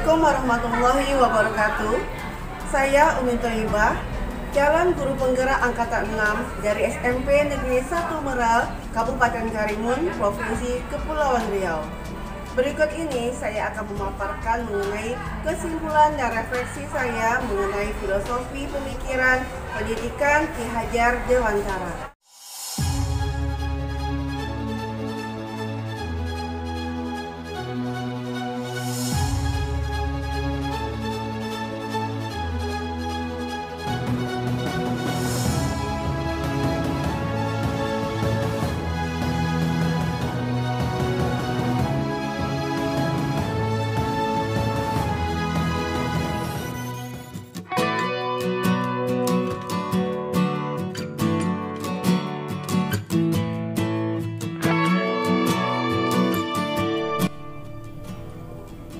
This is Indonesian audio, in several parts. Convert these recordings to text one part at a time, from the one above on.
Assalamualaikum warahmatullahi wabarakatuh. Saya Umi Thaibah, calon guru penggerak angkatan 6 dari SMP Negeri 1 Meral, Kabupaten Karimun, Provinsi Kepulauan Riau. Berikut ini saya akan memaparkan mengenai kesimpulan dan refleksi saya mengenai filosofi pemikiran pendidikan Ki Hajar Dewantara.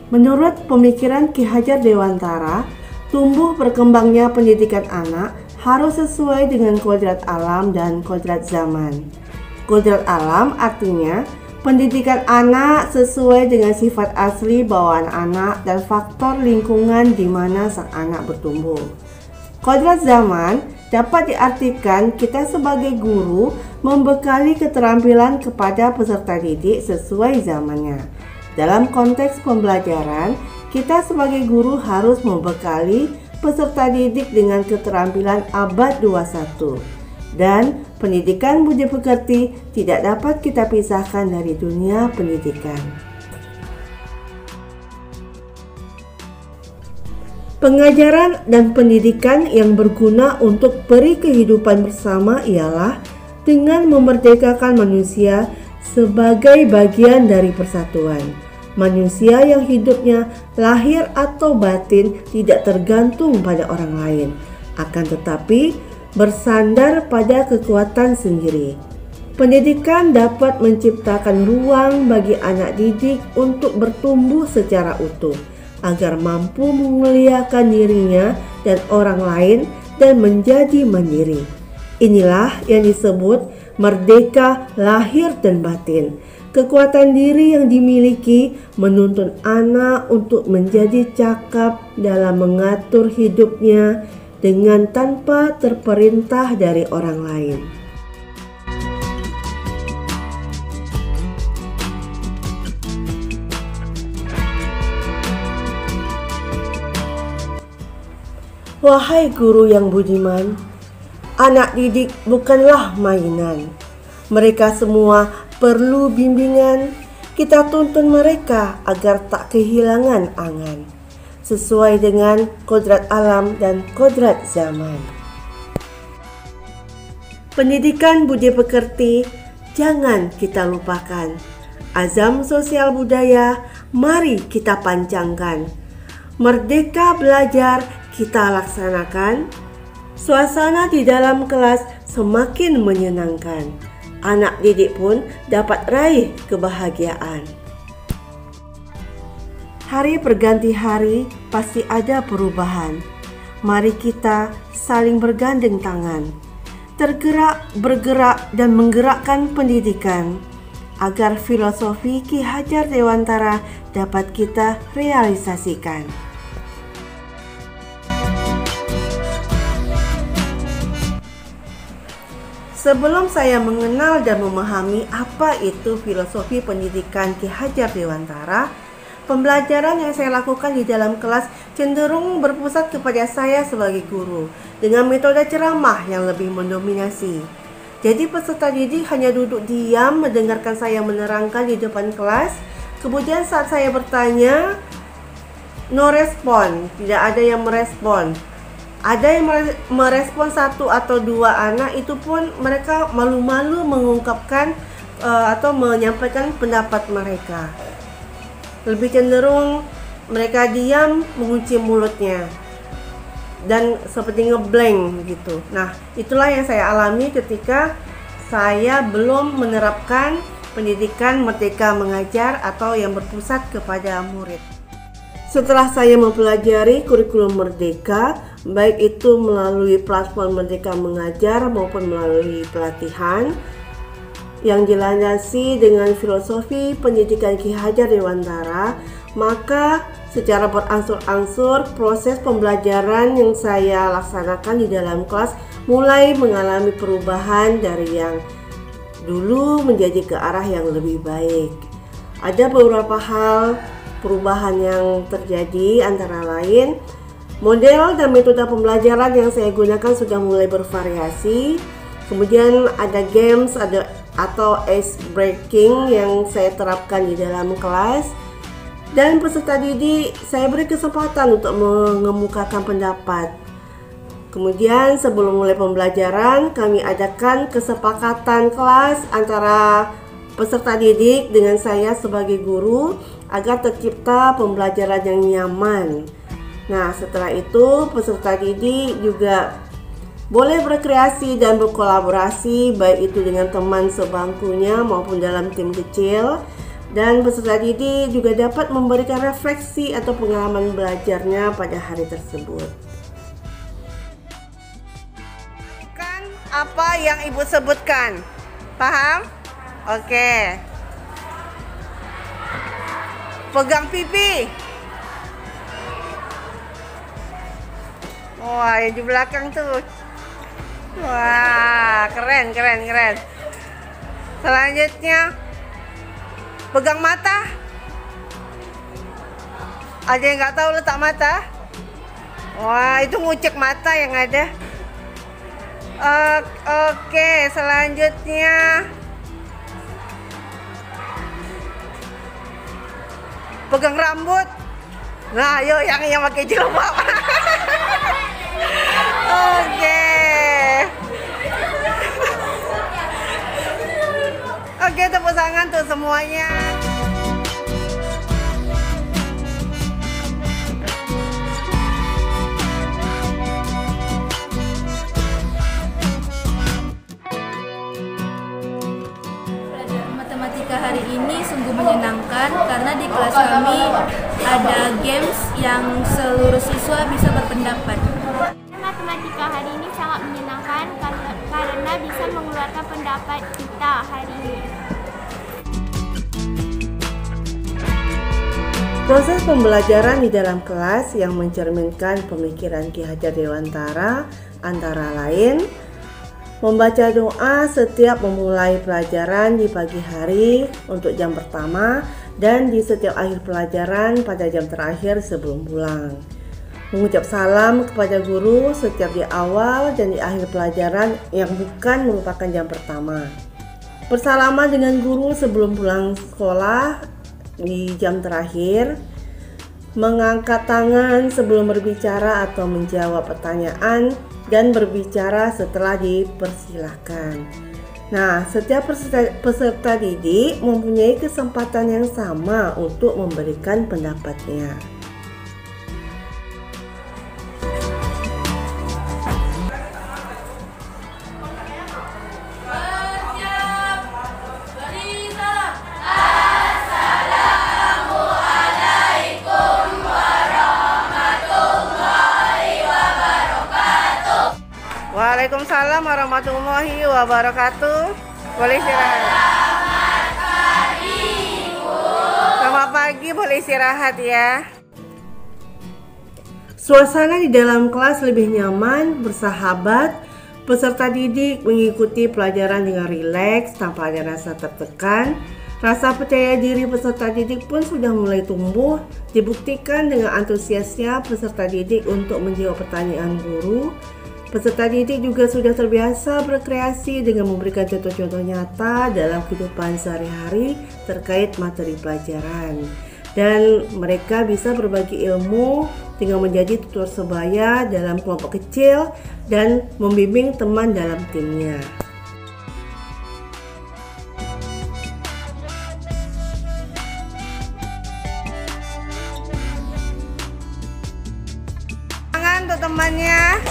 Menurut pemikiran Ki Hajar Dewantara, tumbuh berkembangnya pendidikan anak harus sesuai dengan kodrat alam dan kodrat zaman. Kodrat alam artinya pendidikan anak sesuai dengan sifat asli bawaan anak dan faktor lingkungan di mana sang anak bertumbuh. Kodrat zaman dapat diartikan kita sebagai guru membekali keterampilan kepada peserta didik sesuai zamannya. Dalam konteks pembelajaran, kita sebagai guru harus membekali peserta didik dengan keterampilan abad 21. Dan pendidikan budi pekerti tidak dapat kita pisahkan dari dunia pendidikan. Pengajaran dan pendidikan yang berguna untuk peri kehidupan bersama ialah dengan memerdekakan manusia sebagai bagian dari persatuan. Manusia yang hidupnya lahir atau batin tidak tergantung pada orang lain, akan tetapi bersandar pada kekuatan sendiri. Pendidikan dapat menciptakan ruang bagi anak didik untuk bertumbuh secara utuh, agar mampu memuliakan dirinya dan orang lain dan menjadi mandiri. Inilah yang disebut merdeka lahir dan batin. Kekuatan diri yang dimiliki menuntun anak untuk menjadi cakap dalam mengatur hidupnya dengan tanpa terperintah dari orang lain. Wahai guru yang budiman, anak didik bukanlah mainan. Mereka semua perlu bimbingan. Kita tuntun mereka agar tak kehilangan angan, sesuai dengan kodrat alam dan kodrat zaman. Pendidikan budi pekerti jangan kita lupakan. Azam sosial budaya mari kita pancangkan. Merdeka belajar kita laksanakan. Suasana di dalam kelas semakin menyenangkan. Anak didik pun dapat raih kebahagiaan. Hari berganti hari pasti ada perubahan. Mari kita saling bergandeng tangan, tergerak, bergerak dan menggerakkan pendidikan agar filosofi Ki Hajar Dewantara dapat kita realisasikan. Sebelum saya mengenal dan memahami apa itu filosofi pendidikan Ki Hajar Dewantara, pembelajaran yang saya lakukan di dalam kelas cenderung berpusat kepada saya sebagai guru dengan metode ceramah yang lebih mendominasi. Jadi peserta didik hanya duduk diam mendengarkan saya menerangkan di depan kelas. Kemudian saat saya bertanya, no respon, tidak ada yang merespon. Ada yang merespon satu atau dua anak, itu pun mereka malu-malu mengungkapkan atau menyampaikan pendapat mereka. Lebih cenderung mereka diam, mengunci mulutnya dan seperti ngeblank gitu. Nah, itulah yang saya alami ketika saya belum menerapkan pendidikan merdeka mengajar atau yang berpusat kepada murid. Setelah saya mempelajari kurikulum merdeka, baik itu melalui platform Merdeka Mengajar maupun melalui pelatihan yang dilandasi dengan filosofi pendidikan Ki Hajar Dewantara, maka secara berangsur-angsur proses pembelajaran yang saya laksanakan di dalam kelas mulai mengalami perubahan dari yang dulu menjadi ke arah yang lebih baik. Ada beberapa hal perubahan yang terjadi, antara lain model dan metode pembelajaran yang saya gunakan sudah mulai bervariasi. Kemudian ada games atau ice breaking yang saya terapkan di dalam kelas. Dan peserta didik saya beri kesempatan untuk mengemukakan pendapat. Kemudian sebelum mulai pembelajaran, kami adakan kesepakatan kelas antara peserta didik dengan saya sebagai guru agar tercipta pembelajaran yang nyaman. Nah, setelah itu peserta didik juga boleh berkreasi dan berkolaborasi, baik itu dengan teman sebangkunya maupun dalam tim kecil. Dan peserta didik juga dapat memberikan refleksi atau pengalaman belajarnya pada hari tersebut. Kan apa yang Ibu sebutkan? Paham? Oke. Pegang pipi. Wah, yang di belakang tuh. Wah, keren. Selanjutnya, pegang mata. Ada yang nggak tahu letak mata? Wah, itu ngucek mata yang ada. Oke, selanjutnya pegang rambut. Nah, ayo yang pakai jilbab. Oke. Oke, tepuk tangan tuh semuanya. Matematika hari ini sungguh menyenangkan karena di kelas kami ada games yang seluruh siswa bisa berpendapat. Matematika hari ini sangat menyenangkan karena bisa mengeluarkan pendapat kita hari ini. Proses pembelajaran di dalam kelas yang mencerminkan pemikiran Ki Hajar Dewantara antara lain membaca doa setiap memulai pelajaran di pagi hari untuk jam pertama dan di setiap akhir pelajaran pada jam terakhir sebelum pulang. Mengucap salam kepada guru setiap di awal dan di akhir pelajaran yang bukan merupakan jam pertama. Bersalaman dengan guru sebelum pulang sekolah di jam terakhir. Mengangkat tangan sebelum berbicara atau menjawab pertanyaan dan berbicara setelah dipersilahkan. Nah, setiap peserta didik mempunyai kesempatan yang sama untuk memberikan pendapatnya. Waalaikumsalam warahmatullahi wabarakatuh. Boleh istirahat. Selamat pagi, Ibu. Selamat pagi, boleh istirahat ya. Suasana di dalam kelas lebih nyaman, bersahabat. Peserta didik mengikuti pelajaran dengan rileks tanpa ada rasa tertekan. Rasa percaya diri peserta didik pun sudah mulai tumbuh, dibuktikan dengan antusiasnya peserta didik untuk menjawab pertanyaan guru. Peserta didik juga sudah terbiasa berkreasi dengan memberikan contoh-contoh nyata dalam kehidupan sehari-hari terkait materi pelajaran. Dan mereka bisa berbagi ilmu dengan menjadi tutor sebaya dalam kelompok kecil dan membimbing teman dalam timnya. Tangan untuk temannya.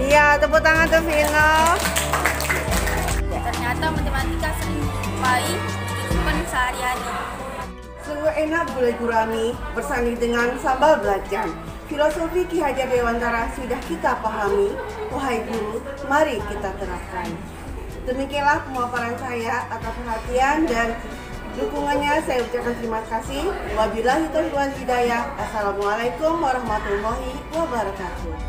Iya, tepuk tangan tuh Vino. Ternyata matematika sering dijumpai di kehidupan sehari-hari. Sungguh enak gulai gurami bersanding dengan sambal belacan. Filosofi Ki Hajar Dewantara sudah kita pahami, wahai guru, mari kita terapkan. Demikianlah pemaparan saya. Atas perhatian dan dukungannya saya ucapkan terima kasih. Wabillahi taufiq wal hidayah. Assalamualaikum warahmatullahi wabarakatuh.